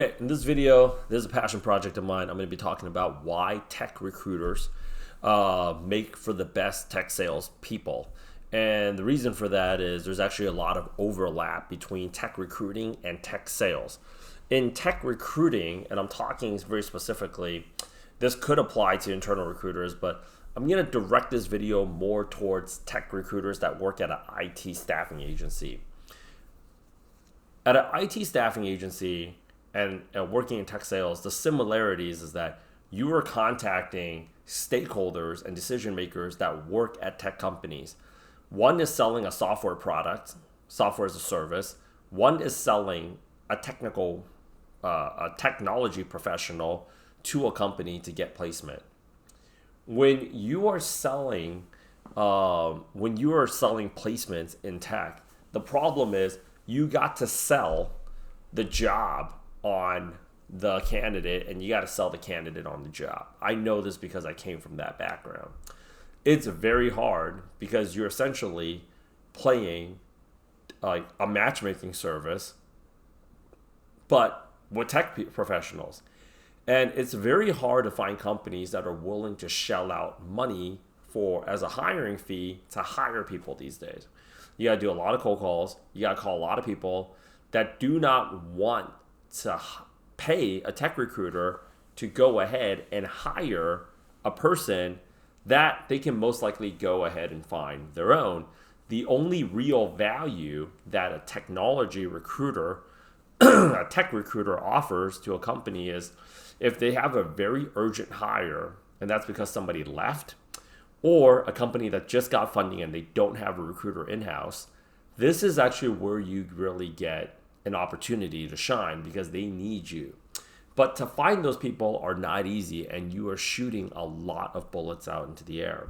Hey, in this video, this is a passion project of mine. I'm going to be talking about why tech recruiters make for the best tech sales people. And the reason for that is there's actually a lot of overlap between tech recruiting and tech sales. In tech recruiting, and I'm talking very specifically, this could apply to internal recruiters, but I'm going to direct this video more towards tech recruiters that work at an IT staffing agency. At an IT staffing agency, and working in tech sales, the similarities is that you are contacting stakeholders and decision makers that work at tech companies. One is selling a software product, software as a service. One is selling a technology professional to a company to get placement. When you are selling placements in tech, the problem is you got to sell the job on the candidate, and you got to sell the candidate on the job. I know this because I came from that background. It's very hard because you're essentially playing like a matchmaking service, but with tech professionals. And it's very hard to find companies that are willing to shell out money for as a hiring fee to hire people these days. You got to do a lot of cold calls. You got to call a lot of people that do not want to pay a tech recruiter to go ahead and hire a person that they can most likely go ahead and find their own. The only real value that a technology recruiter, a tech recruiter offers to a company is if they have a very urgent hire, and that's because somebody left, or a company that just got funding and they don't have a recruiter in-house. This is actually where you really get an opportunity to shine because they need you. But to find those people are not easy, and you are shooting a lot of bullets out into the air.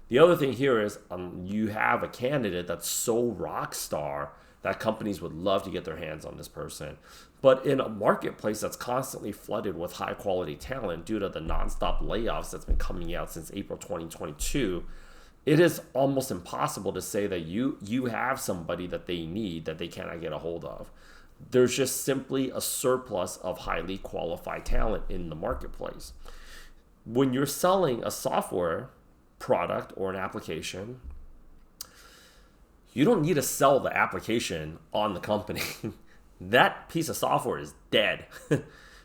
The other thing here is you have a candidate that's so rock star that companies would love to get their hands on this person. But in a marketplace that's constantly flooded with high quality talent due to the nonstop layoffs that's been coming out since April 2022, it is almost impossible to say that you have somebody that they need that they cannot get a hold of. There's just simply a surplus of highly qualified talent in the marketplace. When you're selling a software product or an application, you don't need to sell the application on the company. That piece of software is dead.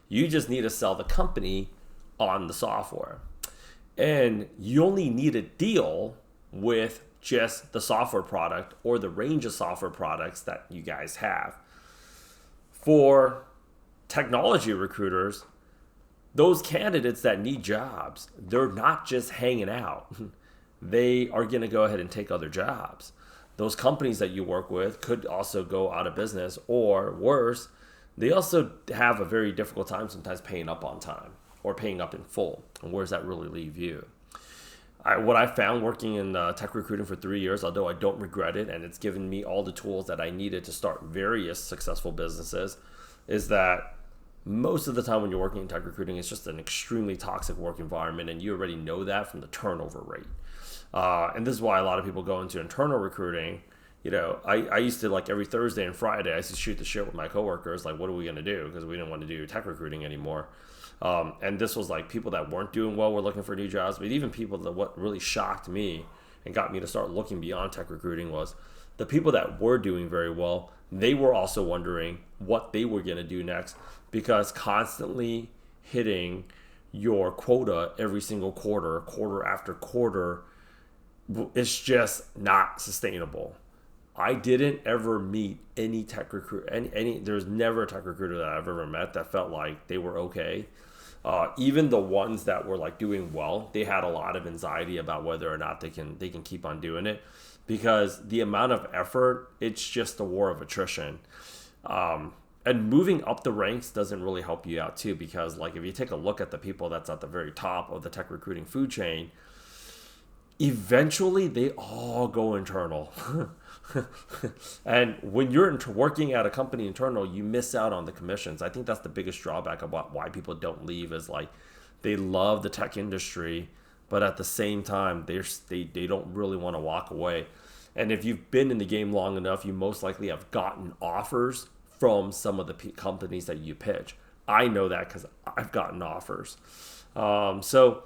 You just need to sell the company on the software. And you only need a deal with just the software product or the range of software products that you guys have. For technology recruiters, those candidates that need jobs, they're not just hanging out. They are going to go ahead and take other jobs. Those companies that you work with could also go out of business, or worse, they also have a very difficult time sometimes paying up on time or paying up in full. And where does that really leave you? What I found working in tech recruiting for 3 years, although I don't regret it, and it's given me all the tools that I needed to start various successful businesses, is that most of the time when you're working in tech recruiting, it's just an extremely toxic work environment, and you already know that from the turnover rate. And this is why a lot of people go into internal recruiting. You know, I used to, like, every Thursday and Friday, I used to shoot the shit with my coworkers, like, what are we going to do? Because we didn't want to do tech recruiting anymore. And this was like people that weren't doing well were looking for new jobs. But even people that, what really shocked me and got me to start looking beyond tech recruiting was the people that were doing very well. They were also wondering what they were going to do next, because constantly hitting your quota every single quarter after quarter, it's just not sustainable. I didn't ever meet any tech recruiter, there's never a tech recruiter that I've ever met that felt like they were okay. Even the ones that were like doing well, they had a lot of anxiety about whether or not they can keep on doing it, because the amount of effort, it's just a war of attrition. And moving up the ranks doesn't really help you out too, because like if you take a look at the people that's at the very top of the tech recruiting food chain, eventually they all go internal. And when you're working at a company internal, you miss out on the commissions. I think that's the biggest drawback about why people don't leave, is like they love the tech industry, but at the same time they don't really want to walk away. And if you've been in the game long enough, you most likely have gotten offers from some of the companies that you pitch. I know that because I've gotten offers. So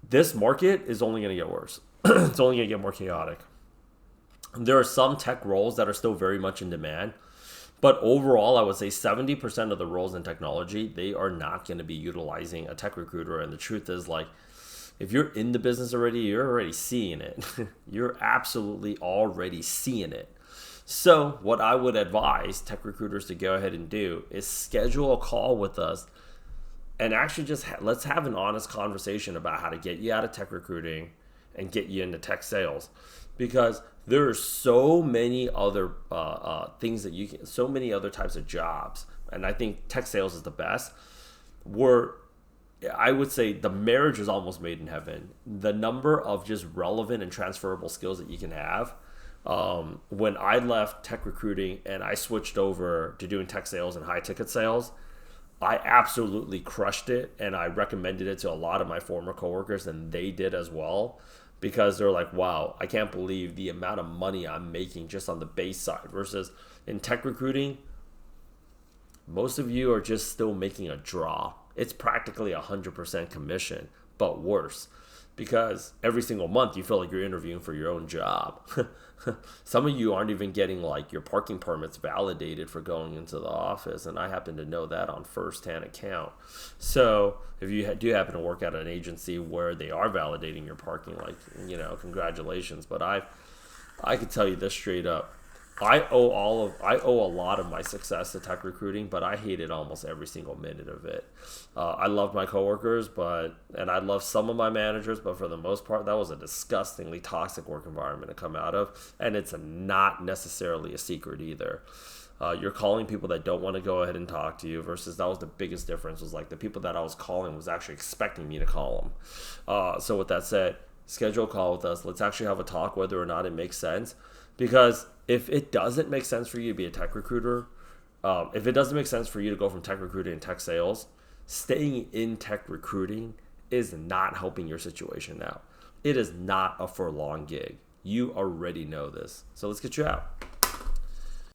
this market is only going to get worse. It's only going to get more chaotic. There are some tech roles that are still very much in demand. But overall, I would say 70% of the roles in technology, they are not going to be utilizing a tech recruiter. And the truth is, like, if you're in the business already, you're already seeing it. You're absolutely already seeing it. So what I would advise tech recruiters to go ahead and do is schedule a call with us and actually just let's have an honest conversation about how to get you out of tech recruiting and get you into tech sales, because there are so many other things that you can, so many other types of jobs, and I think tech sales is the best. Where I would say the marriage is almost made in heaven. The number of just relevant and transferable skills that you can have. When I left tech recruiting and I switched over to doing tech sales and high ticket sales, I absolutely crushed it, and I recommended it to a lot of my former coworkers, and they did as well, because they're like, wow, I can't believe the amount of money I'm making just on the base side versus in tech recruiting. Most of you are just still making a draw. It's practically 100% commission, but worse, because every single month you feel like you're interviewing for your own job. Some of you aren't even getting like your parking permits validated for going into the office, and I happen to know that on first-hand account. So if you do happen to work at an agency where they are validating your parking, like, congratulations. But I could tell you this straight up. I owe a lot of my success to tech recruiting, but I hated almost every single minute of it. I loved my coworkers, and I loved some of my managers, but for the most part, that was a disgustingly toxic work environment to come out of, and it's not necessarily a secret either. You're calling people that don't want to go ahead and talk to you, versus that was the biggest difference, was like the people that I was calling was actually expecting me to call them. So with that said, schedule a call with us. Let's actually have a talk whether or not it makes sense. Because if it doesn't make sense for you to be a tech recruiter, if it doesn't make sense for you to go from tech recruiting to tech sales, staying in tech recruiting is not helping your situation out. It is not a for long gig. You already know this. So let's get you out.